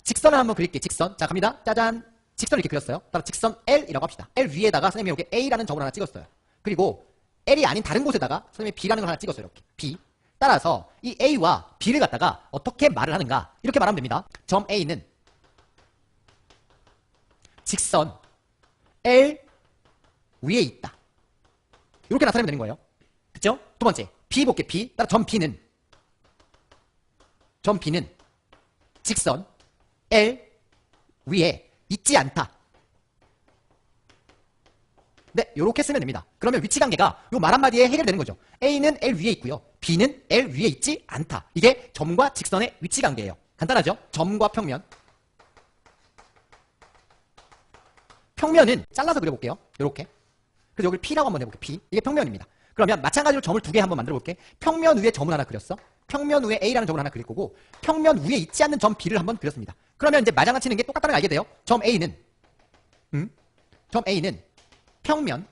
직선을 한번 그릴게. 직선. 자, 갑니다. 짜잔. 직선 이렇게 그렸어요. 따라 직선 L이라고 합시다. L 위에다가 선생님이 이렇게 A라는 점을 하나 찍었어요. 그리고 L이 아닌 다른 곳에다가 선생님이 B라는 걸 하나 찍었어요. 이렇게. B. 따라서 이 A와 B를 갖다가 어떻게 말을 하는가? 이렇게 말하면 됩니다. 점 A는 직선 L 위에 있다. 이렇게 나타내면 되는 거예요. 그쵸? 두 번째. B 볼게. B. 따라 점 B는 직선 L 위에 있지 않다. 네, 요렇게 쓰면 됩니다. 그러면 위치관계가 요 말 한마디에 해결되는 거죠. A는 L 위에 있고요. B는 L 위에 있지 않다. 이게 점과 직선의 위치관계예요. 간단하죠? 점과 평면. 평면은 잘라서 그려볼게요. 요렇게. 그래서 여기 P라고 한번 해볼게요. P. 이게 평면입니다. 그러면 마찬가지로 점을 두 개 한번 만들어볼게. 평면 위에 점을 하나 그렸어. 평면 위에 A라는 점을 하나 그릴 거고, 평면 위에 있지 않는 점 B를 한번 그렸습니다. 그러면 이제 마장아치는 게 똑같다는 걸 알게 돼요. 점 A는 평면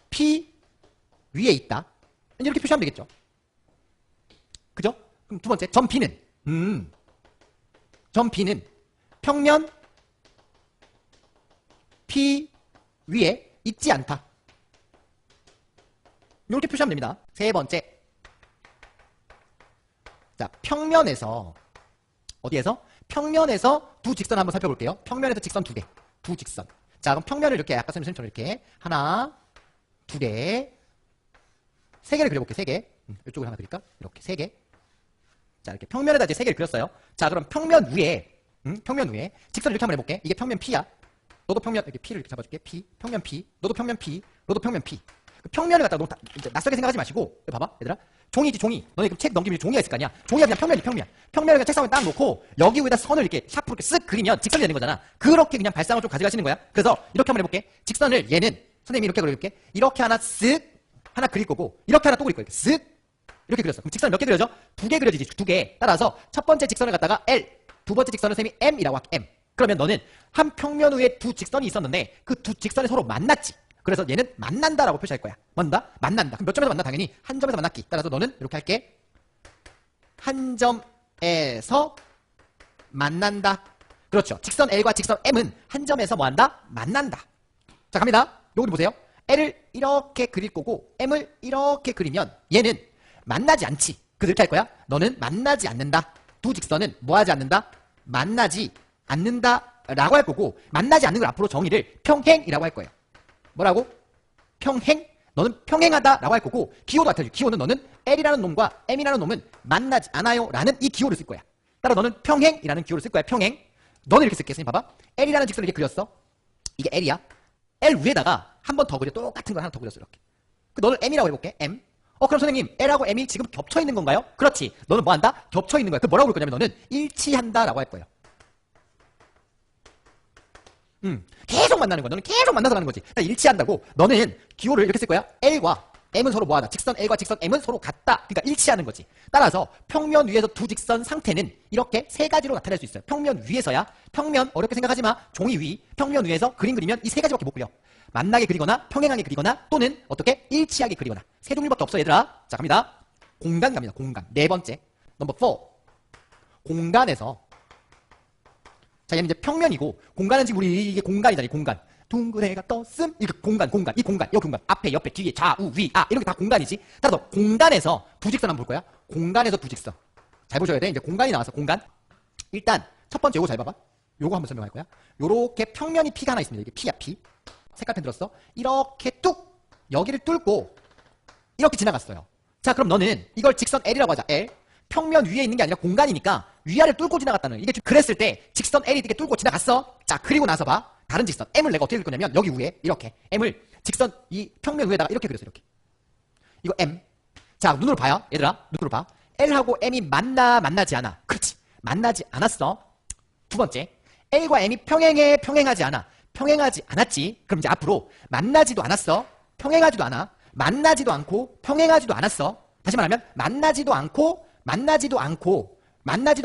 P 위에 있다. 이렇게 표시하면 되겠죠. 그죠? 그럼 두 번째, 점 B는 평면 P 위에 있지 않다. 이렇게 표시하면 됩니다. 세 번째. 자, 평면에서 어디에서? 평면에서 두 직선 한번 살펴볼게요. 평면에서 직선 두 개. 두 직선. 자, 그럼 평면을 이렇게 아까 선생님처럼 이렇게 하나, 두 개, 세 개를 그려볼게요. 세 개. 이쪽을 하나 그릴까? 이렇게 세 개. 자, 이렇게 평면에다 이제 세 개를 그렸어요. 자, 그럼 평면 위에 직선 이렇게 한번 해볼게. 이게 평면 P야. 너도 평면, 이렇게 P를 이렇게 잡아줄게. P. 평면 P. 너도 평면 P. 너도 평면 P. 그 평면을 갖다 너무 이제 낯설게 생각하지 마시고, 여기 봐봐, 얘들아. 종이지, 종이. 너네 책 넘기면 종이가 있을 거 아니야. 종이가 그냥 평면을 그냥 책상에 딱 놓고, 여기 위에다 선을 이렇게 샤프로 이렇게 쓱 그리면 직선이 되는 거잖아. 그렇게 그냥 발상을 좀 가져가시는 거야. 그래서 이렇게 한번 해볼게. 직선을 얘는, 선생님이 이렇게 그려볼게. 이렇게 하나 하나 그릴 거고, 이렇게 하나 또 그릴 거야. 쓱! 이렇게 그렸어. 그럼 직선 몇 개 그려져? 두 개 그려지지, 두 개. 따라서 첫 번째 직선을 갖다가 L, 두 번째 직선을 선생님이 M이라고 할게, M. 그러면 너는 한 평면 위에 두 직선이 있었는데, 그 두 직선이 서로 만났지. 그래서 얘는 만난다라고 표시할 거야. 만난다? 만난다. 그럼 몇 점에서 만나? 당연히 한 점에서 만났기. 따라서 너는 이렇게 할게. 한 점에서 만난다. 그렇죠. 직선 L과 직선 M은 한 점에서 뭐한다? 만난다. 자, 갑니다. 요거 보세요. L을 이렇게 그릴 거고 M을 이렇게 그리면 얘는 만나지 않지. 그래서 이렇게 할 거야. 너는 만나지 않는다. 두 직선은 뭐하지 않는다? 만나지 않는다 라고 할 거고, 만나지 않는 걸 앞으로 정의를 평행이라고 할 거예요. 뭐라고? 평행? 너는 평행하다 라고 할 거고, 기호도 같아요. 기호는 너는 L이라는 놈과 M이라는 놈은 만나지 않아요 라는 이 기호를 쓸 거야. 따라 너는 평행이라는 기호를 쓸 거야. 평행. 너는 이렇게 쓸게. 선생님 봐봐. L이라는 직선을 이렇게 그렸어. 이게 L이야. L 위에다가 한 번 더 그려. 똑같은 걸 하나 더 그렸어. 이렇게. 너는 M이라고 해볼게. M. 그럼 선생님 L하고 M이 지금 겹쳐 있는 건가요? 그렇지. 너는 뭐 한다? 겹쳐 있는 거야. 그 뭐라고 볼 거냐면 너는 일치한다 라고 할 거예요. 계속 만나는 거야. 너는 계속 만나서 가는 거지. 일치한다고. 너는 기호를 이렇게 쓸 거야. L과 M은 서로 뭐하다? 직선 L과 직선 M은 서로 같다. 그러니까 일치하는 거지. 따라서 평면 위에서 두 직선 상태는 이렇게 세 가지로 나타낼 수 있어요. 평면 위에서야. 평면 어렵게 생각하지 마. 종이 위. 평면 위에서 그림 그리면 이 세 가지밖에 못 그려. 만나게 그리거나 평행하게 그리거나 또는 어떻게? 일치하게 그리거나. 세 종류밖에 없어 얘들아. 자, 갑니다. 공간 갑니다. 공간. 네 번째. 넘버 4. 공간에서, 자, 얘는 이제 평면이고, 공간은 지금 우리 이게 공간이잖아요. 공간. 둥그레가 떴음. 이거 공간. 이 공간. 이 공간. 앞에, 옆에, 뒤에, 좌우, 위, 이런 게 다 공간이지. 따라서 공간에서 두 직선 한번 볼 거야. 공간에서 두 직선. 잘 보셔야 돼. 이제 공간이 나와서 공간. 일단 첫 번째 요거 잘 봐봐. 요거 한번 설명할 거야. 요렇게 평면이 P가 하나 있습니다. 이게 P야, P. 색깔펜 들었어. 이렇게 뚝 여기를 뚫고 이렇게 지나갔어요. 자, 그럼 너는 이걸 직선 L이라고 하자. L. 평면 위에 있는 게 아니라 공간이니까 위아래를 뚫고 지나갔다는, 이게 그랬을 때 직선 L이 이렇게 뚫고 지나갔어. 자, 그리고 나서 봐. 다른 직선 M을 내가 어떻게 그릴 거냐면 여기 위에 이렇게 M을 직선 이 평면 위에다가 이렇게 그렸어. 이렇게. 이거 M. 자, 눈으로 봐요. 얘들아, 눈으로 봐. L하고 M이 만나지 않아. 그렇지. 만나지 않았어. 두 번째. L과 M이 평행해, 평행하지 않아. 평행하지 않았지. 그럼 이제 앞으로 만나지도 않았어. 평행하지도 않아. 만나지도 않고 평행하지도 않았어. 다시 말하면 만나지도 않고 만나지도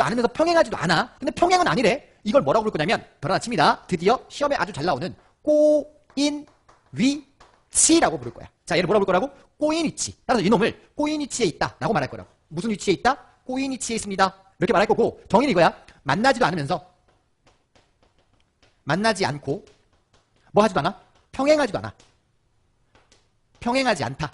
않으면서 평행하지도 않아. 근데 평행은 아니래. 이걸 뭐라고 부를 거냐면 벼랑아치입니다. 드디어 시험에 아주 잘 나오는 꼬인 위치라고 부를 거야. 자, 얘를 뭐라고 부를 거라고? 꼬인 위치. 따라서 이놈을 꼬인 위치에 있다 라고 말할 거라고. 무슨 위치에 있다? 꼬인 위치에 있습니다. 이렇게 말할 거고, 정의는 이거야. 만나지도 않으면서 만나지 않고 뭐 하지도 않아? 평행하지도 않아. 평행하지 않다.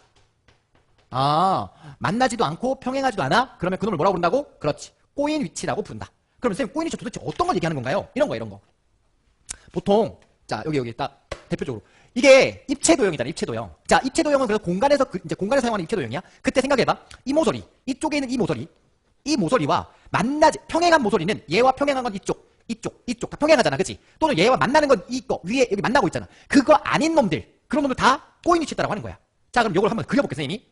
아, 만나지도 않고 평행하지도 않아? 그러면 그놈을 뭐라고 부른다고? 그렇지. 꼬인 위치라고 부른다. 그러면 선생님 꼬인 위치 도대체 어떤 걸 얘기하는 건가요? 이런 거 이런 거. 보통 자 여기 딱 대표적으로 이게 입체도형이잖아. 입체도형. 자 입체도형은 그래서 공간에서 이제 공간에 사용하는 입체도형이야. 그때 생각해봐. 이 모서리 이쪽에 있는 이 모서리와 만나지 평행한 모서리는 얘와 평행한 건 이쪽 다 평행하잖아. 그치? 또는 얘와 만나는 건 이거 위에 여기 만나고 있잖아. 그거 아닌 놈들 그런 놈들 다 꼬인 위치에 있다고 하는 거야. 자 그럼 이걸 한번 그려볼게 선생님이.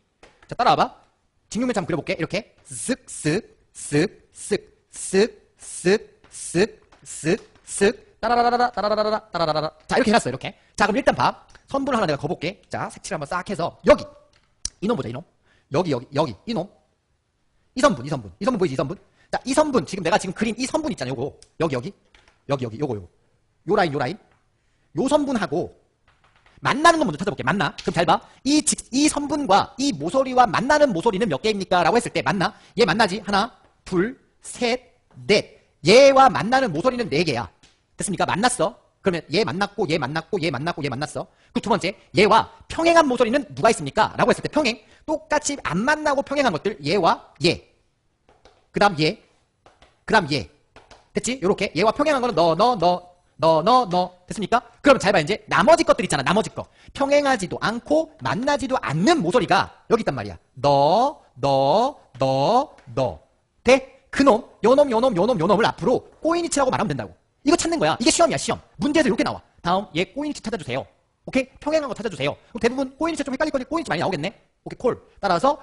자 따라와봐. 직육면체 한번 그려볼게. 이렇게 쓱쓱쓱쓱쓱쓱쓱쓱쓱 따라라라라 따라라라라 따라라라. 자 이렇게 해놨어. 이렇게. 자 그럼 일단 봐. 선분을 하나 내가 그어볼게. 자 색칠 한번 싹 해서 여기 이놈 보자. 이놈 여기 이놈 이 선분 보이지? 이 선분. 자 이 선분 지금 내가 지금 그린 이 선분 있잖아. 요거 여기 요거 요 라인 요 선분하고 만나는 건 먼저 찾아볼게. 만나. 그럼 잘 봐. 이 선분과 이 모서리와 만나는 모서리는 몇 개입니까? 라고 했을 때 만나. 얘 만나지. 하나, 둘, 셋, 넷. 얘와 만나는 모서리는 4개야. 됐습니까? 만났어. 그러면 얘 만났고 얘 만났고 얘 만났고 얘 만났어. 그 두 번째 얘와 평행한 모서리는 누가 있습니까? 라고 했을 때 평행. 똑같이 안 만나고 평행한 것들 얘와 얘. 그 다음 얘. 그 다음 얘. 됐지? 요렇게 얘와 평행한 거는 너 됐습니까? 그럼 잘 봐. 이제 나머지 것들 있잖아. 나머지 거 평행하지도 않고 만나지도 않는 모서리가 여기 있단 말이야. 너 돼? 그놈 요놈을 앞으로 꼬인 위치라고 말하면 된다고. 이거 찾는 거야. 이게 시험이야. 시험 문제에서 이렇게 나와. 다음 얘 꼬인 위치 찾아주세요. 오케이? 평행한 거 찾아주세요. 그럼 대부분 꼬인 위치 좀 헷갈릴 거니 꼬인 위치 많이 나오겠네. 오케이 콜. 따라서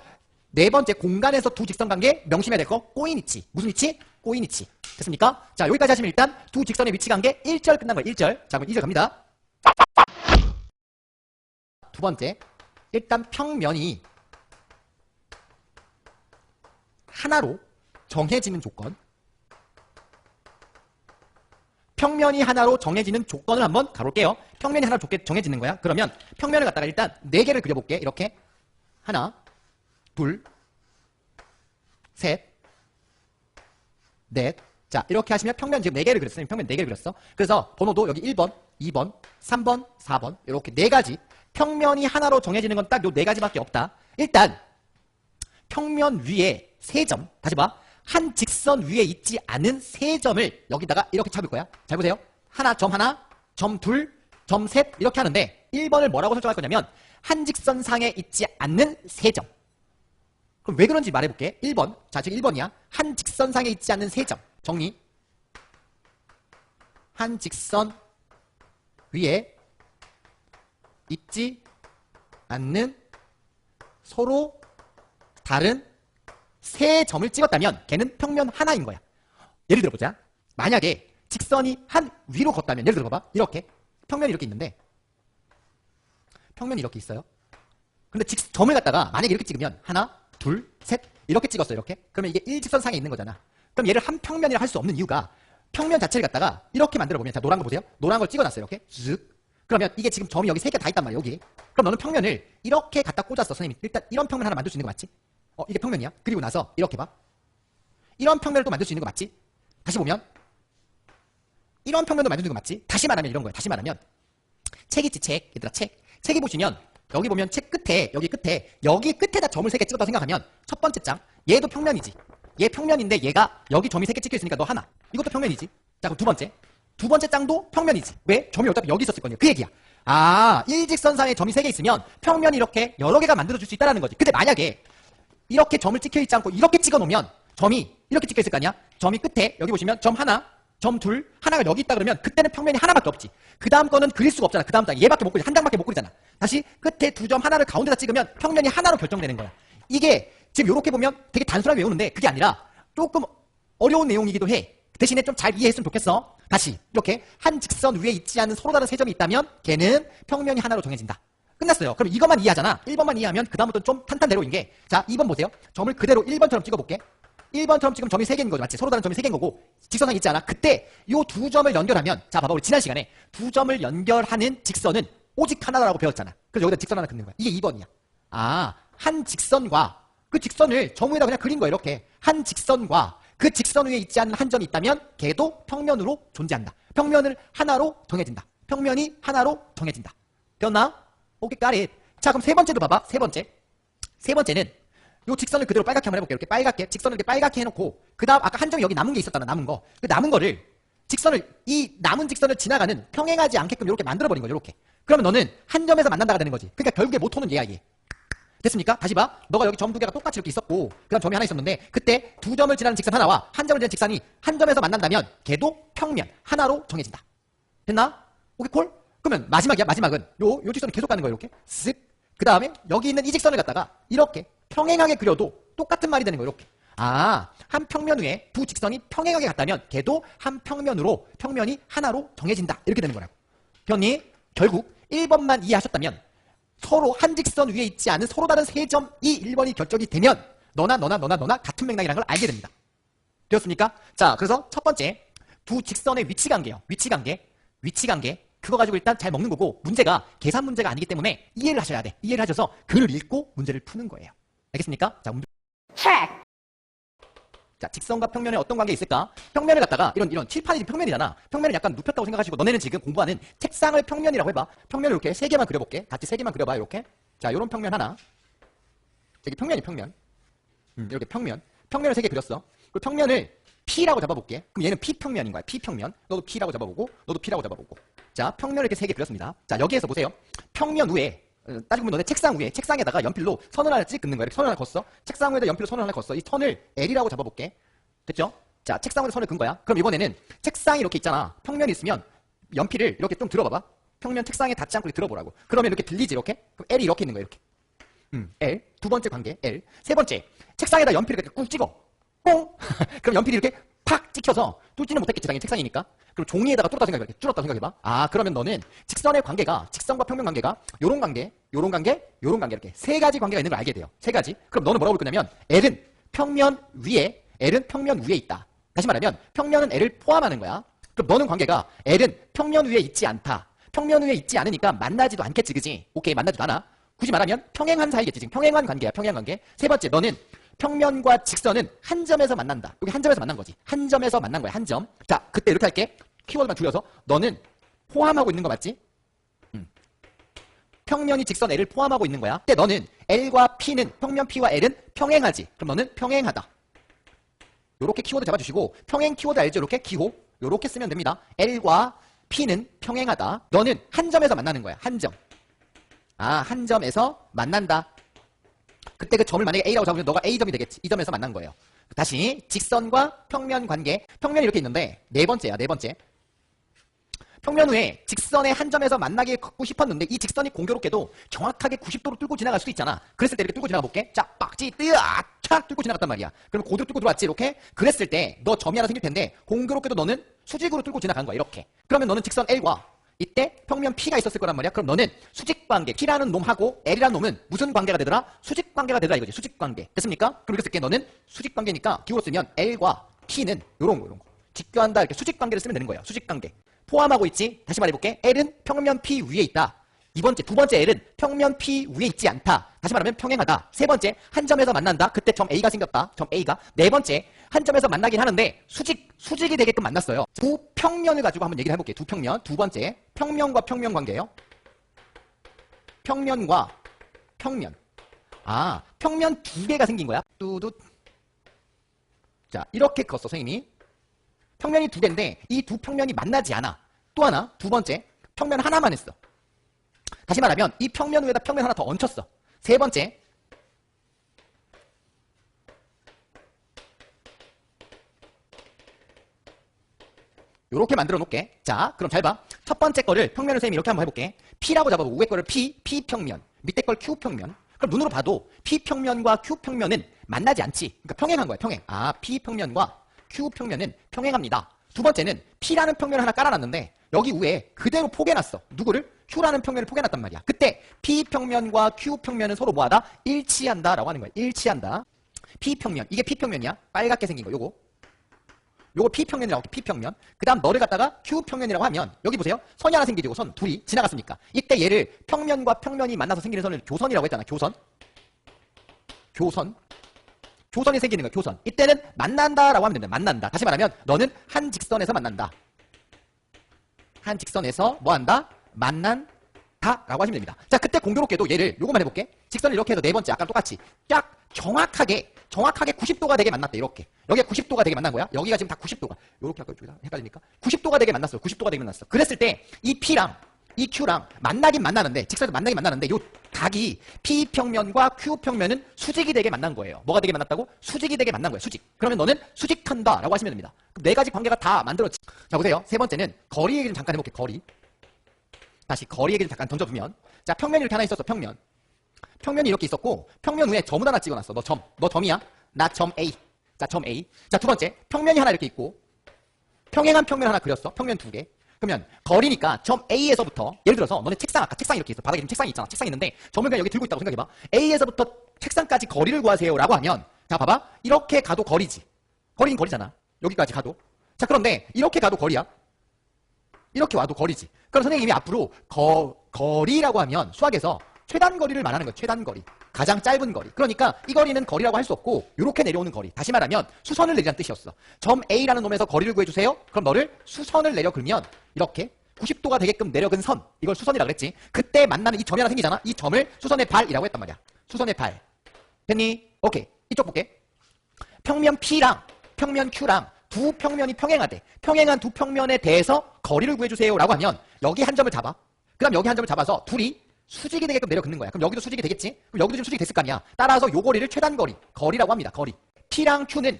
네 번째 공간에서 두 직선관계 명심해야 될 거 꼬인 위치. 무슨 위치? 꼬인 위치. 됐습니까? 자 여기까지 하시면 일단 두 직선의 위치 관계 1절 끝난 거예요. 1절. 자 그럼 2절 갑니다. 두 번째 일단 평면이 하나로 정해지는 조건. 평면이 하나로 정해지는 조건을 한번 가볼게요. 평면이 하나로 정해지는 거야. 그러면 평면을 갖다가 일단 4개를 그려볼게. 이렇게 하나 둘 셋 넷. 자 이렇게 하시면 평면 지금 4개를 그렸어요. 평면 4개를 그렸어. 그래서 번호도 여기 1번 2번 3번 4번 이렇게 4가지. 평면이 하나로 정해지는 건 딱 요 4가지밖에 없다. 일단 평면 위에 3점. 다시 봐. 한 직선 위에 있지 않은 3점을 여기다가 이렇게 잡을 거야. 잘 보세요. 점 하나, 점 둘, 점 셋 이렇게 하는데 1번을 뭐라고 설정할 거냐면 한 직선상에 있지 않는 3점. 그럼 왜 그런지 말해볼게. 1번. 자 지금 1번이야. 한 직선상에 있지 않는 3점. 정리. 한 직선 위에 있지 않는 서로 다른 3점을 찍었다면 걔는 평면 하나인 거야. 예를 들어보자. 만약에 직선이 한 위로 걷다면 예를 들어봐봐. 이렇게 평면이 이렇게 있는데 평면이 이렇게 있어요. 근데 점을 갖다가 만약에 이렇게 찍으면 하나 둘 셋 이렇게 찍었어. 이렇게. 그러면 이게 일직선상에 있는 거잖아. 그럼 얘를 한 평면이라 할 수 없는 이유가 평면 자체를 갖다가 이렇게 만들어 보면 자 노란 거 보세요. 노란 걸 찍어놨어요. 이렇게 쓱. 그러면 이게 지금 점이 여기 3개 다 있단 말이야. 여기. 그럼 너는 평면을 이렇게 갖다 꽂았어. 선생님이 일단 이런 평면 하나 만들 수 있는 거 맞지? 이게 평면이야. 그리고 나서 이렇게 봐. 이런 평면을 또 만들 수 있는 거 맞지? 다시 보면 이런 평면도 만들 수 있는 거 맞지? 다시 말하면 이런 거야. 다시 말하면 책 있지 책. 얘들아 책. 책이 보시면 여기 보면 책 끝에 여기 끝에다 점을 3개 찍었다고 생각하면 첫 번째 장 얘도 평면이지. 얘 평면인데 얘가 여기 점이 3개 찍혀 있으니까 너 하나. 이것도 평면이지. 자 그럼 두 번째 장도 평면이지. 왜? 점이 어차피 여기 있었을 거니까. 그 얘기야. 아 일직선상에 점이 3개 있으면 평면이 이렇게 여러 개가 만들어줄 수 있다는 거지. 근데 만약에 이렇게 점을 찍혀있지 않고 이렇게 찍어놓으면 점이 이렇게 찍혀있을 거 아니야? 점이 끝에 여기 보시면 점 하나, 점 둘, 하나가 여기 있다 그러면 그때는 평면이 하나밖에 없지. 그 다음 거는 그릴 수가 없잖아. 그 다음 장 얘밖에 못 그리잖아. 한 장밖에 못 그리잖아. 다시 끝에 2점 하나를 가운데다 찍으면 평면이 하나로 결정되는 거야. 이게 지금 이렇게 보면 되게 단순하게 외우는데 그게 아니라 조금 어려운 내용이기도 해. 대신에 좀 잘 이해했으면 좋겠어. 다시 이렇게 한 직선 위에 있지 않은 서로 다른 3점이 있다면 걔는 평면이 하나로 정해진다. 끝났어요. 그럼 이것만 이해하잖아. 1번만 이해하면 그 다음부터 좀 탄탄대로인 게 자 2번 보세요. 점을 그대로 1번처럼 찍어볼게. 1번처럼 찍으면 점이 3개인 거죠. 맞지? 서로 다른 점이 3개인 거고 직선상 있지 않아. 그때 이 2점을 연결하면 자 봐봐. 우리 지난 시간에 2점을 연결하는 직선은 오직 하나라고 배웠잖아. 그래서 여기다 직선 하나 긋는 거야. 이게 2번이야. 아 한 직선과 그 직선을 점 위에다 그냥 그린 거야. 이렇게 한 직선과 그 직선 위에 있지 않는 한 점이 있다면 걔도 평면으로 존재한다. 평면을 하나로 정해진다. 평면이 하나로 정해진다. 되었나? 오케이, got it. 자, 그럼 세 번째도 봐봐. 세 번째. 세 번째는 요 직선을 그대로 빨갛게 한번 해볼게요. 이렇게 빨갛게, 직선을 이렇게 빨갛게 해놓고, 그 다음 아까 한 점이 여기 남은 게 있었잖아, 남은 거. 그 남은 거를, 이 남은 직선을 지나가는 평행하지 않게끔 이렇게 만들어버린 거죠, 이렇게. 그러면 너는 한 점에서 만난다가 되는 거지. 그러니까 결국에 모토는 얘야, 얘. 됐습니까? 다시 봐. 너가 여기 점 두 개가 똑같이 이렇게 있었고, 그 다음 점이 하나 있었는데, 그때 두 점을 지나는 직선 하나와 한 점을 지나는 직선이 한 점에서 만난다면, 걔도 평면, 하나로 정해진다. 됐나? 오케이, 콜? 그러면 마지막이야, 마지막은. 요 직선을 계속 가는 거야, 이렇게. 쓱. 그 다음에 여기 있는 이 직선을 갖다가 이렇게 평행하게 그려도 똑같은 말이 되는 거예요, 이렇게. 아, 한 평면 위에 두 직선이 평행하게 갔다면 걔도 한 평면으로 평면이 하나로 정해진다. 이렇게 되는 거라고. 변이 결국 1번만 이해하셨다면 서로 한 직선 위에 있지 않은 서로 다른 세 점이 1번이 결정이 되면 너나 같은 맥락이라는 걸 알게 됩니다. 되었습니까? 자, 그래서 첫 번째 두 직선의 위치 관계요. 위치 관계. 그거 가지고 일단 잘 먹는 거고 문제가 계산 문제가 아니기 때문에 이해를 하셔야 돼. 이해를 하셔서 글을 읽고 문제를 푸는 거예요. 알겠습니까? 자, 자, 직선과 평면에 어떤 관계 있을까? 평면을 갖다가 이런 칠판이 평면이잖아. 평면을 약간 눕혔다고 생각하시고 너네는 지금 공부하는 책상을 평면이라고 해봐. 평면을 이렇게 세 개만 그려볼게. 같이 세 개만 그려봐. 이렇게. 자, 요런 평면 하나. 여기 평면. 이렇게 평면을 세 개 그렸어. 그리고 평면을 P라고 잡아볼게. 그럼 얘는 P평면인 거야. P평면. 너도 P라고 잡아보고, 너도 P라고 잡아보고. 자, 평면을 이렇게 세 개 그렸습니다. 자, 여기에서 보세요. 평면 위에, 따지고 보면 너네 책상 위에, 책상에다가 연필로 선을 하나 긋는 거야. 이렇게 선을 하나 걷어. 책상 위에다 연필로 선을 하나 걷어. 이 선을 L이라고 잡아볼게. 됐죠? 자, 책상 위에 선을 긋은 거야. 그럼 이번에는 책상이 이렇게 있잖아. 평면이 있으면 연필을 이렇게 좀 들어봐봐. 평면 책상에 닿지 않고 들어보라고. 그러면 이렇게 들리지, 이렇게? 그럼 L이 이렇게 있는 거야, 이렇게. L. 두 번째 관계, L. 세 번째, 책상에다 연필을 이렇게 꾹 찍어. 뽕! 그럼 연필이 이렇게 팍 찍혀서 뚫지는 못했겠지, 당연히 책상이니까. 그럼 종이에다가 뚫었다 생각해. 줄었다 생각해봐. 아, 그러면 너는 직선의 관계가, 직선과 평면 관계가 요런 관계, 이렇게 세 가지 관계가 있는 걸 알게 돼요. 세 가지. 그럼 너는 뭐라고 볼 거냐면 L은 평면 위에 있다. 다시 말하면 평면은 L을 포함하는 거야. 그럼 너는 관계가 L은 평면 위에 있지 않다. 평면 위에 있지 않으니까 만나지도 않겠지, 그지? 오케이, 만나지도 않아. 굳이 말하면 평행한 사이겠지. 지금 평행한 관계야, 평행한 관계. 세 번째, 너는 평면과 직선은 한 점에서 만난다. 여기 한 점에서 만난 거지. 한 점에서 만난 거야, 한 점. 자, 그때 이렇게 할게. 키워드만 줄여서 너는 포함하고 있는 거 맞지? 평면이 직선 L을 포함하고 있는 거야. 그때 너는 L과 P는, 평면 P와 L은 평행하지. 그럼 너는 평행하다. 요렇게 키워드 잡아주시고 평행 키워드 알죠? 이렇게 기호. 요렇게 쓰면 됩니다. L과 P는 평행하다. 너는 한 점에서 만나는 거야. 한 점. 아, 한 점에서 만난다. 그때 그 점을 만약에 A라고 잡으면 너가 A점이 되겠지. 이 점에서 만난 거예요. 다시 직선과 평면 관계. 평면이 이렇게 있는데 네 번째야, 네 번째. 평면 후에 직선의 한 점에서 만나게 걷고 싶었는데 이 직선이 공교롭게도 정확하게 90도로 뚫고 지나갈 수도 있잖아. 그랬을 때 이렇게 뚫고 지나가 볼게. 자, 빡지, 뜨아, 촥 뚫고 지나갔단 말이야. 그럼 고대로 뚫고 들어왔지, 이렇게? 그랬을 때 너 점이 하나 생길 텐데 공교롭게도 너는 수직으로 뚫고 지나간 거야, 이렇게. 그러면 너는 직선 L과 이때 평면 P가 있었을 거란 말이야. 그럼 너는 수직관계, P라는 놈하고 L이라는 놈은 무슨 관계가 되더라? 수직관계가 되더라 이거지. 수직관계. 됐습니까? 그럼 이렇게 쓸게. 너는 수직관계니까 기호로 쓰면 L과 P는 요런 거. 직교한다. 이렇게 수직관계를 쓰면 되는 거예요. 수직관계. 포함하고 있지? 다시 말해볼게. L은 평면 P 위에 있다. 두 번째 L은 평면 P 위에 있지 않다. 다시 말하면 평행하다. 세 번째, 한 점에서 만난다. 그때 점 A가 생겼다. 점 A가. 네 번째, 한 점에서 만나긴 하는데 수직이 되게끔 만났어요. 두 평면을 가지고 한번 얘기를 해볼게요. 두 평면. 두 번째, 평면과 평면 관계예요. 평면과 평면. 아, 평면 두 개가 생긴 거야. 뚜두. 자, 이렇게 컸어, 선생님이. 평면이 두 개인데 이 두 평면이 만나지 않아. 또 하나, 두 번째, 평면 하나만 했어. 다시 말하면 이 평면 위에다 평면 하나 더 얹혔어. 세 번째, 요렇게 만들어 놓을게. 자, 그럼 잘 봐. 첫 번째 거를 평면을 선생님이 이렇게 한번 해볼게. P라고 잡아보고 위에 거를 P평면, 밑에 걸 Q평면. 그럼 눈으로 봐도 P평면과 Q평면은 만나지 않지. 그러니까 평행한 거야, 평행. 아, P평면과 Q평면은 평행합니다. 두 번째는 P라는 평면을 하나 깔아놨는데 여기 위에 그대로 포개놨어. 누구를? Q라는 평면을 포개놨단 말이야. 그때 P평면과 Q평면은 서로 뭐하다? 일치한다 라고 하는 거야. 일치한다. P평면. 이게 P평면이야. 빨갛게 생긴 거. 요거 P평면이라고 할게. P평면. 그 다음 너를 갖다가 Q평면이라고 하면 여기 보세요. 선이 하나 생기고 선 둘이 지나갔습니까? 이때 얘를 평면과 평면이 만나서 생기는 선을 교선이라고 했잖아. 교선. 교선이 생기는 거야. 교선. 이때는 만난다라고 하면 된다. 만난다. 다시 말하면 너는 한 직선에서 만난다. 한 직선에서 뭐한다? 만난다라고 하시면 됩니다. 자, 그때 공교롭게도 얘를 요거만 해볼게. 직선을 이렇게 해서 네 번째 아까랑 똑같이 딱 정확하게 90도가 되게 만났다. 이렇게. 여기가 90도가 되게 만난 거야. 여기가 지금 다 90도가. 요렇게 할까 이쪽이다. 헷갈리니까. 90도가 되게 만났어. 90도가 되게 만났어. 그랬을 때 이 P랑 이 Q랑 만나긴 만나는데 직선에서 만나긴 만나는데 요 각이 P평면과 Q평면은 수직이 되게 만난 거예요. 뭐가 되게 만났다고? 수직이 되게 만난 거예요. 수직. 그러면 너는 수직한다 라고 하시면 됩니다. 그럼 네 가지 관계가 다 만들어지. 자, 보세요. 세 번째는 거리 얘기 좀 잠깐 해볼게요. 거리. 다시 거리 얘기 좀 잠깐 던져두면, 자, 평면이 이렇게 하나 있었어. 평면이 이렇게 있었고 평면 위에 점을 하나 찍어놨어. 너 점이야? 나 점 A. 자, 점 A. 자, 두 번째 평면이 하나 이렇게 있고 평행한 평면 하나 그렸어. 평면 두 개. 그러면 거리니까 점 A에서부터, 예를 들어서 너네 책상, 아까 책상이 이렇게 있어. 바닥에 지금 책상이 있잖아. 책상이 있는데 점을 그냥 여기 들고 있다고 생각해봐. A에서부터 책상까지 거리를 구하세요 라고 하면, 자, 봐봐. 이렇게 가도 거리지. 거리는 거리잖아. 여기까지 가도. 자, 그런데 이렇게 가도 거리야. 이렇게 와도 거리지. 그럼 선생님이 앞으로 거리라고 하면 수학에서 최단 거리를 말하는 거예요. 최단 거리. 가장 짧은 거리. 그러니까 이 거리는 거리라고 할 수 없고 이렇게 내려오는 거리. 다시 말하면 수선을 내리라는 뜻이었어. 점 A라는 놈에서 거리를 구해주세요. 그럼 너를 수선을 내려 그러면 이렇게 90도가 되게끔 내려근 선. 이걸 수선이라고 그랬지. 그때 만나는 이 점이 하나 생기잖아. 이 점을 수선의 발이라고 했단 말이야. 수선의 발. 됐니? 오케이. 이쪽 볼게. 평면 P랑 평면 Q랑 두 평면이 평행하대. 평행한 두 평면에 대해서 거리를 구해주세요 라고 하면 여기 한 점을 잡아. 그 다음 여기 한 점을 잡아서 둘이 수직이 되게끔 내려 긋는 거야. 그럼 여기도 수직이 되겠지? 그럼 여기도 지금 수직이 됐을 거 아니야. 따라서 요 거리를 최단 거리, 거리라고 합니다. 거리. P랑 Q는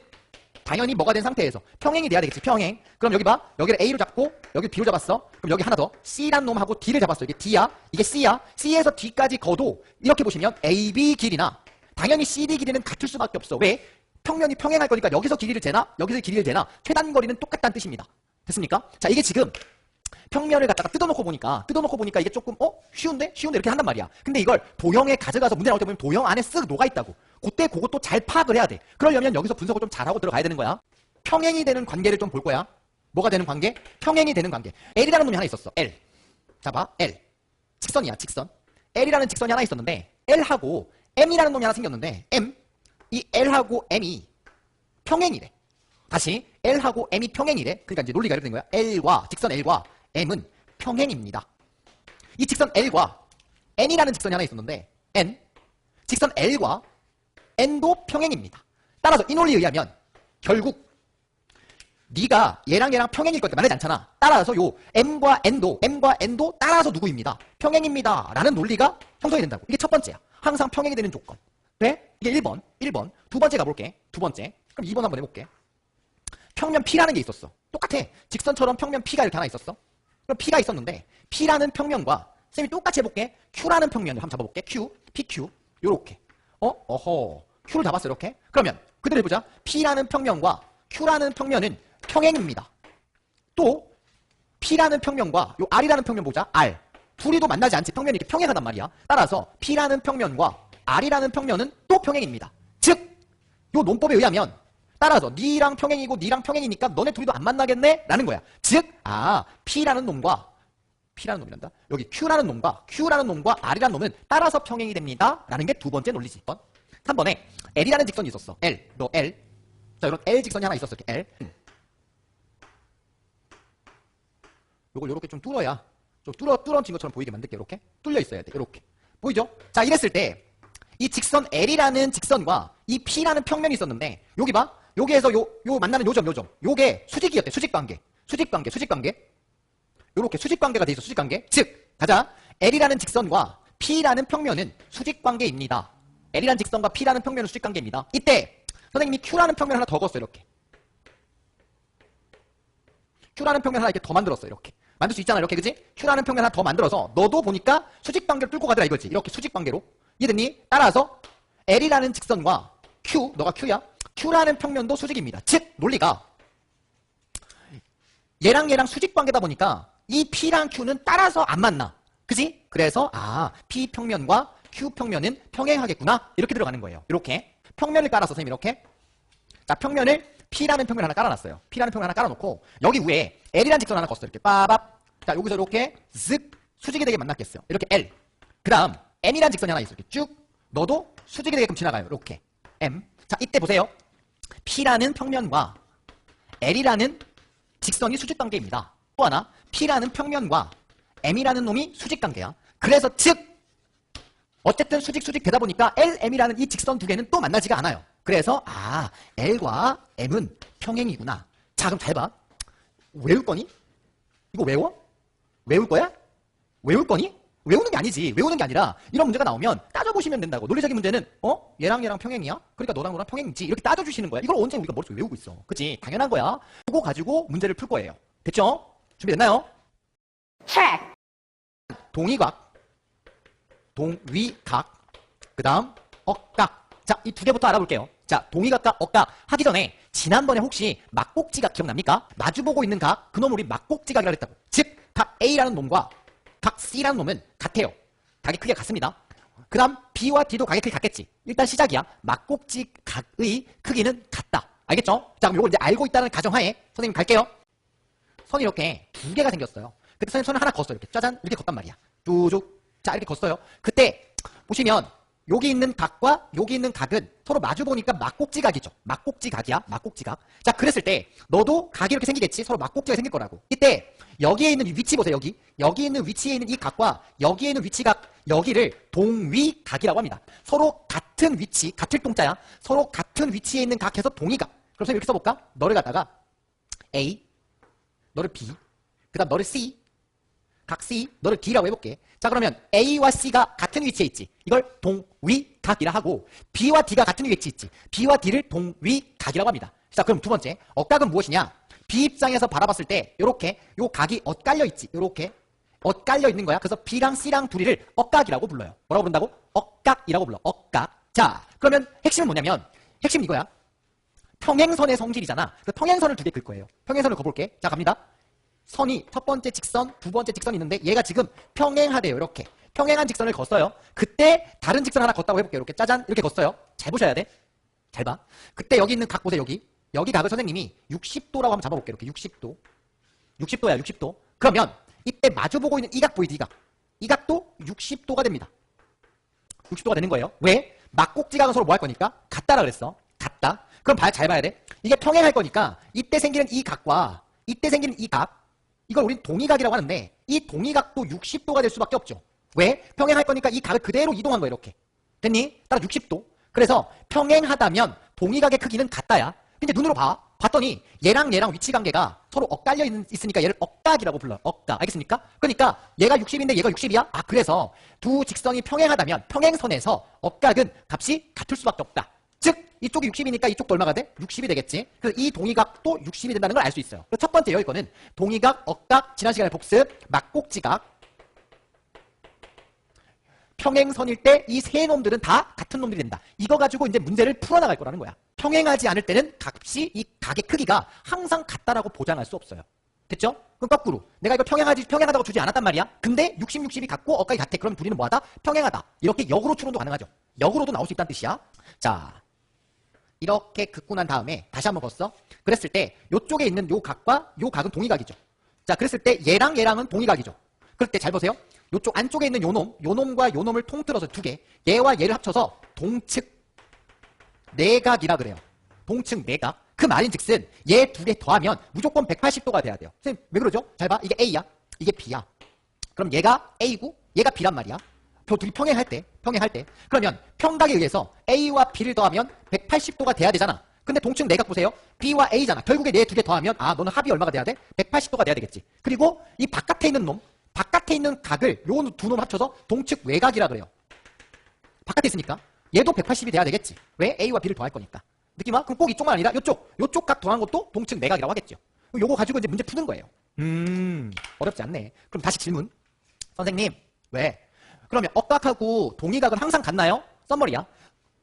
당연히 뭐가 된 상태에서 평행이 돼야 되겠지. 평행. 그럼 여기 봐. 여기를 A로 잡고 여기 B로 잡았어. 그럼 여기 하나 더 C란 놈하고 D를 잡았어. 이게 D야. 이게 C야. C에서 D까지 거도 이렇게 보시면 AB 길이나 당연히 CD 길이는 같을 수밖에 없어. 왜? 평면이 평행할 거니까 여기서 길이를 재나 여기서 길이를 재나 최단 거리는 똑같다는 뜻입니다. 됐습니까? 자, 이게 지금 평면을 갖다가 뜯어놓고 보니까 이게 조금 쉬운데 이렇게 한단 말이야. 근데 이걸 도형에 가져가서 문제 나올 때 보면 도형 안에 쓱 녹아있다고. 그때 그것도 잘 파악을 해야 돼. 그러려면 여기서 분석을 좀 잘하고 들어가야 되는 거야. 평행이 되는 관계를 좀 볼 거야. 뭐가 되는 관계? 평행이 되는 관계. L이라는 놈이 하나 있었어. L. 자, 봐. L. 직선이야. 직선. L이라는 직선이 하나 있었는데 L하고 M이라는 놈이 하나 생겼는데 이 L하고 M이 평행이래. 다시 L하고 M이 평행이래. 그러니까 이제 논리가 이렇게 된 거야. 직선 L과 M은 평행입니다. 이 직선 L과 N이라는 직선이 하나 있었는데 직선 L과 N도 평행입니다. 따라서 이 논리에 의하면 결국 네가 얘랑 평행일 거니까 만나지 않잖아. 따라서 요 M과 N도 따라서 누구입니다. 평행입니다. 라는 논리가 형성이 된다고. 이게 첫 번째야. 항상 평행이 되는 조건. 그래? 이게 1번. 두 번째 가볼게. 두 번째. 그럼 2번 한번 해볼게. 평면 P라는 게 있었어. 똑같아. 직선처럼 평면 P가 이렇게 하나 있었어. 그럼 P가 있었는데 P라는 평면과 쌤이 똑같이 해볼게. Q라는 평면을 한번 잡아볼게. PQ 요렇게. Q를 잡았어. 이렇게. 그러면 그대로 해보자. P라는 평면과 Q라는 평면은 평행입니다. 또 P라는 평면과 요 R이라는 평면 보자. R. 둘이도 만나지 않지. 평면이 이렇게 평행하단 말이야. 따라서 P라는 평면과 R이라는 평면은 또 평행입니다. 즉, 요 논법에 의하면 따라서 니랑 평행이고 니랑 평행이니까 너네 둘이도 안 만나겠네? 라는 거야. 즉, P라는 놈이란다. 여기 Q라는 놈과 R이라는 놈은 따라서 평행이 됩니다. 라는 게 두 번째 논리지. 3번에 L이라는 직선이 있었어. L. 자, 이런 L 직선이 하나 있었어. 이렇게 L. 요걸 요렇게 좀 뚫어야 좀 뚫어진 것처럼 보이게 만들게. 요렇게 뚫려 있어야 돼. 요렇게. 보이죠? 자, 이랬을 때 이 직선 L이라는 직선과 이 P라는 평면이 있었는데 여기 봐. 여기에서 요 만나는 요점. 요게 수직이었대. 수직관계. 요렇게 수직관계가 돼 있어. 수직관계. 즉, 가자. L이라는 직선과 P라는 평면은 수직관계입니다. L이라는 직선과 P라는 평면은 수직관계입니다. 이때 선생님이 Q라는 평면 하나 더 그었어. 이렇게. Q라는 평면 하나 이렇게 더 만들었어. 이렇게. 만들 수 있잖아. 이렇게. 그지? Q라는 평면 하나 더 만들어서 너도 보니까 수직관계를 뚫고 가더라 이거지. 이렇게 수직관계로. 이해됐니? 따라서 L이라는 직선과 너가 Q야. Q라는 평면도 수직입니다. 즉, 논리가 얘랑 수직관계다 보니까 이 P랑 Q는 따라서 안 만나. 그지? 그래서 P 평면과 Q 평면은 평행하겠구나. 이렇게 들어가는 거예요. 이렇게. 평면을 깔아서 선생님 이렇게. 자, 평면을 P라는 평면 하나 깔아놨어요. P라는 평면 하나 깔아놓고 여기 위에 L이라는 직선 하나 껐어. 이렇게 빠밥. 자, 여기서 이렇게 쓱 수직이 되게 만났겠어요. 이렇게 L. 그 다음 M이라는 직선이 하나 있어. 이렇게 쭉. 너도 수직이 되게끔 지나가요. 이렇게. M. 자, 이때 보세요. P라는 평면과 L이라는 직선이 수직관계입니다. 또 하나, P라는 평면과 M이라는 놈이 수직관계야. 그래서 즉 어쨌든 수직 되다 보니까 LM이라는 이 직선 두 개는 또 만나지가 않아요. 그래서 L과 M은 평행이구나. 자, 그럼 잘 봐. 외울 거니? 이거 외워? 외울 거야? 외울 거니? 외우는 게 아니지. 외우는 게 아니라 이런 문제가 나오면 따져보시면 된다고. 논리적인 문제는 얘랑 평행이야? 그러니까 너랑 너랑 평행이지. 이렇게 따져주시는 거야. 이걸 언제 우리가 머릿속에 외우고 있어. 그치? 당연한 거야. 그거 가지고 문제를 풀 거예요. 됐죠? 준비됐나요? check, 동위각, 그 다음 억각. 자, 이 두 개부터 알아볼게요. 자, 동위각과 억각 하기 전에 지난번에 혹시 막곡지각 기억납니까? 마주보고 있는 각, 그놈을 우리 막곡지각이라고 했다고. 즉, 각 A라는 놈과 각 C라는 놈은 같아요. 각의 크기가 같습니다. 그 다음 B와 D도 각의 크기가 같겠지. 일단 시작이야. 막곡지각의 크기는 같다. 알겠죠? 자, 그럼 요걸 이제 알고 있다는 가정하에 선생님 갈게요. 선이 이렇게 두 개가 생겼어요. 그때 선생님 선을 하나 걷어요. 이렇게 짜잔 이렇게 걷단 말이야. 쭉 자, 이렇게 걷어요. 그때 보시면 여기 있는 각과 여기 있는 각은 서로 마주 보니까 막곡지각이죠. 막곡지각이야. 막곡지각. 자, 그랬을 때 너도 각이 이렇게 생기겠지. 서로 막곡지가 생길 거라고. 이때 여기에 있는 위치 보세요. 여기 있는 위치에 있는 이 각과 여기에 있는 위치각, 여기를 동위각이라고 합니다. 서로 같은 위치, 같을 동자야. 서로 같은 위치에 있는 각해서 동위각. 그럼 선생님 이렇게 써볼까? 너를 갖다가 A, 너를 B, 그 다음 너를 C, 각 C, 너를 D라고 해볼게. 자, 그러면 A와 C가 같은 위치에 있지. 이걸 동위각이라 하고, B와 D가 같은 위치에 있지. B와 D를 동위각이라고 합니다. 자, 그럼 두 번째, 억각은 무엇이냐? B 입장에서 바라봤을 때 요렇게 요 각이 엇갈려 있지. 요렇게 엇갈려 있는 거야. 그래서 B랑 C랑 둘이를 억각이라고 불러요. 뭐라고 부른다고? 억각이라고 불러. 억각. 자, 그러면 핵심은 뭐냐면, 핵심 이거야. 평행선의 성질이잖아. 그 평행선을 두 개 그을 거예요. 평행선을 그어볼게. 자, 갑니다. 선이 첫 번째 직선, 두 번째 직선이 있는데 얘가 지금 평행하대요. 이렇게 평행한 직선을 걷어요. 그때 다른 직선 하나 걷다고 해볼게요. 이렇게 짜잔 이렇게 걷어요. 잘 보셔야 돼. 잘 봐. 그때 여기 있는 각 보세요. 여기 각을 선생님이 60도라고 한번 잡아볼게요. 이렇게 60도. 60도야 60도. 그러면 이때 마주보고 있는 이 각 보이지? 이 각도 60도가 됩니다. 60도가 되는 거예요. 왜? 막곡지각은 서로 뭐 할 거니까? 같다라 그랬어. 같다. 그럼 잘 봐야 돼. 이게 평행할 거니까 이때 생기는 이 각과 이때 생기는 이 각, 이걸 우린 동위각이라고 하는데 이 동위각도 60도가 될 수밖에 없죠. 왜? 평행할 거니까 이 각을 그대로 이동한 거야. 이렇게. 됐니? 따라 60도. 그래서 평행하다면 동위각의 크기는 같다야. 근데 눈으로 봤더니 얘랑 위치관계가 서로 엇갈려 있으니까 얘를 억각이라고 불러요. 억각. 알겠습니까? 그러니까 얘가 60인데 얘가 60이야? 그래서 두 직선이 평행하다면 평행선에서 억각은 값이 같을 수밖에 없다. 즉 이쪽이 60이니까 이쪽도 얼마가 돼? 60이 되겠지. 그래서 이 동위각도 60이 된다는 걸 알 수 있어요. 그래서 첫 번째 여기 거는 동위각, 억각, 지난 시간에 복습, 막곡지각. 평행선일 때 이 세 놈들은 다 같은 놈들이 된다. 이거 가지고 이제 문제를 풀어나갈 거라는 거야. 평행하지 않을 때는 값이 이 각의 크기가 항상 같다라고 보장할 수 없어요. 됐죠? 그럼 거꾸로 내가 이거 평행하다고 주지 않았단 말이야. 근데 60, 60이 같고 억각이 같아. 그럼 둘이는 뭐하다? 평행하다. 이렇게 역으로 추론도 가능하죠. 역으로도 나올 수 있다는 뜻이야. 자, 이렇게 긋고 난 다음에 다시 한번 걷어. 그랬을 때 요쪽에 있는 요 각과 요 각은 동위각이죠. 자, 그랬을 때 얘랑은 동위각이죠. 그럴 때 잘 보세요. 요쪽 안쪽에 있는 요놈과 요놈을 통틀어서 두 개, 얘와 얘를 합쳐서 동측 내각이라 그래요. 동측 내각. 그 말인즉슨 얘 두 개 더하면 무조건 180도가 돼야 돼요. 선생님 왜 그러죠? 잘 봐. 이게 A야. 이게 B야. 그럼 얘가 A고 얘가 B란 말이야. 둘이 평행할 때 그러면 평각에 의해서 A와 B를 더하면 180도가 돼야 되잖아. 근데 동측 내각 보세요. B와 A잖아. 결국에 얘 두 개 더하면 너는 합이 얼마가 돼야 돼? 180도가 돼야 되겠지. 그리고 이 바깥에 있는 각을 요 두 놈 합쳐서 동측 외각이라 그래요. 바깥에 있으니까 얘도 180이 돼야 되겠지. 왜? A와 B를 더할 거니까. 느낌 와? 그럼 꼭 이쪽만 아니라 요쪽 각 더한 것도 동측 내각이라고 하겠죠. 요거 가지고 이제 문제 푸는 거예요. 어렵지 않네. 그럼 다시 질문. 선생님 왜? 그러면 억각하고 동위각은 항상 같나요? 썸머리야.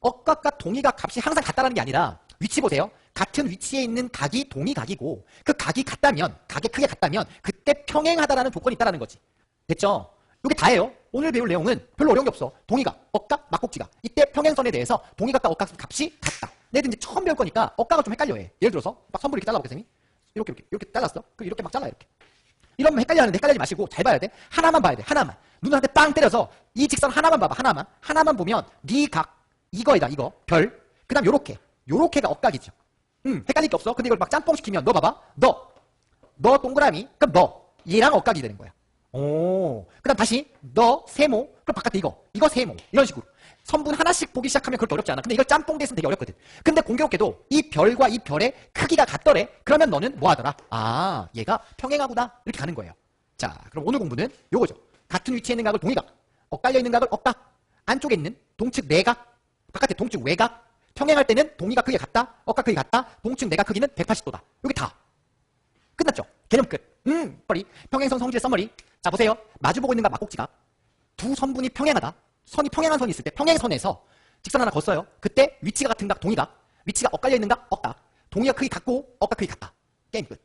억각과 동위각 값이 항상 같다는 게 아니라 위치 보세요. 같은 위치에 있는 각이 동위각이고 그 각이 같다면, 각의 크기가 같다면 그때 평행하다라는 조건이 있다는 거지. 됐죠? 이게 다예요. 오늘 배울 내용은 별로 어려운 게 없어. 동위각, 억각, 막곡지각. 이때 평행선에 대해서 동위각과 억각 값이 같다. 얘들 이제 처음 배울 거니까 억각을 좀 헷갈려해. 예를 들어서 막 선불 이렇게 잘라볼게, 선생님. 이렇게 잘랐어. 그럼 이렇게 막 잘라, 이렇게. 이러면 헷갈려하는데 헷갈리지 마시고 잘 봐야 돼. 하나만 봐야 돼. 하나만. 눈한테 빵 때려서 이 직선 하나만 봐봐. 하나만 보면 네 각 이거이다. 이거 별. 그 다음 요렇게 요렇게가 억각이죠. 헷갈릴 게 없어. 근데 이걸 막 짬뽕 시키면 너 봐봐. 너 동그라미. 그럼 너 얘랑 억각이 되는 거야. 오. 그다음 다시 너 세모. 그럼 바깥에 이거 세모. 이런 식으로. 선분 하나씩 보기 시작하면 그렇게 어렵지 않아. 근데 이걸 짬뽕 됐으면 되게 어렵거든. 근데 공교롭게도 이 별과 이 별의 크기가 같더래. 그러면 너는 뭐 하더라? 아, 얘가 평행하구나. 이렇게 가는 거예요. 자, 그럼 오늘 공부는 요거죠. 같은 위치에 있는 각을 동의각, 엇갈려 있는 각을 억각, 안쪽에 있는 동측 내각, 바깥에 동측 외각, 평행할 때는 동의각 크기 같다, 억각 크기 같다, 동측 내각 크기는 180도다. 여기 다 끝났죠? 개념 끝. 머리. 평행선 성질의 썸머리. 자, 보세요. 마주보고 있는 각 막곡지각. 두 선분이 평행하다. 선이 평행한 선이 있을 때 평행선에서 직선 하나 걷어요. 그때 위치가 같은 각 동의각, 위치가 엇갈려 있는 각 억각, 동의각 크기 같고 억각 크기 같다. 게임 끝.